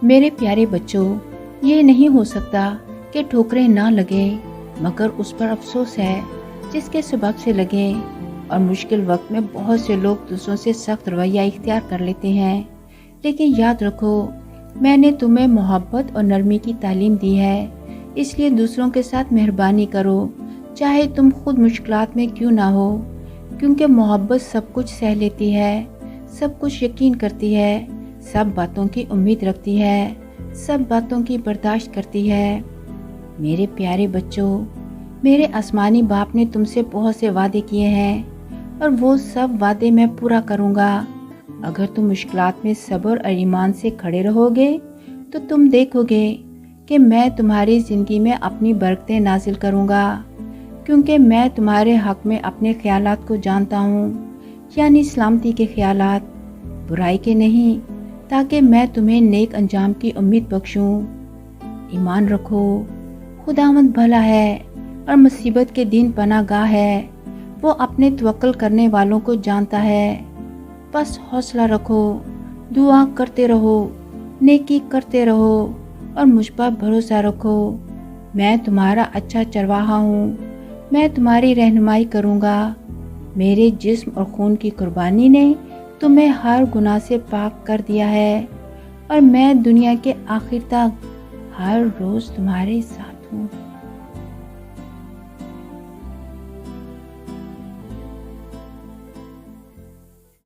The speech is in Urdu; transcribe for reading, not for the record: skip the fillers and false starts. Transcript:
میرے پیارے بچوں، یہ نہیں ہو سکتا کہ ٹھوکریں نہ لگیں، مگر اس پر افسوس ہے جس کے سبب سے لگیں۔ اور مشکل وقت میں بہت سے لوگ دوسروں سے سخت رویہ اختیار کر لیتے ہیں، لیکن یاد رکھو، میں نے تمہیں محبت اور نرمی کی تعلیم دی ہے، اس لیے دوسروں کے ساتھ مہربانی کرو، چاہے تم خود مشکلات میں کیوں نہ ہو، کیونکہ محبت سب کچھ سہ لیتی ہے، سب کچھ یقین کرتی ہے، سب باتوں کی امید رکھتی ہے، سب باتوں کی برداشت کرتی ہے۔ میرے پیارے بچوں، میرے آسمانی باپ نے تم سے بہت سے وعدے کیے ہیں، اور وہ سب وعدے میں پورا کروں گا۔ اگر تم مشکلات میں صبر اور ایمان سے کھڑے رہو گے تو تم دیکھو گے کہ میں تمہاری زندگی میں اپنی برکتیں نازل کروں گا، کیونکہ میں تمہارے حق میں اپنے خیالات کو جانتا ہوں، یعنی سلامتی کے خیالات، برائی کے نہیں، تاکہ میں تمہیں نیک انجام کی امید بخشوں۔ ایمان رکھو، خداوند بھلا ہے اور مصیبت کے دن پناہ گاہ ہے، وہ اپنے توکل کرنے والوں کو جانتا ہے۔ بس حوصلہ رکھو، دعا کرتے رہو، نیکی کرتے رہو اور مجھ پر بھروسہ رکھو۔ میں تمہارا اچھا چرواہا ہوں، میں تمہاری رہنمائی کروں گا۔ میرے جسم اور خون کی قربانی نے تمہیں ہر گناہ سے پاک کر دیا ہے، اور میں دنیا کے آخر تک ہر روز تمہارے ساتھ ہوں۔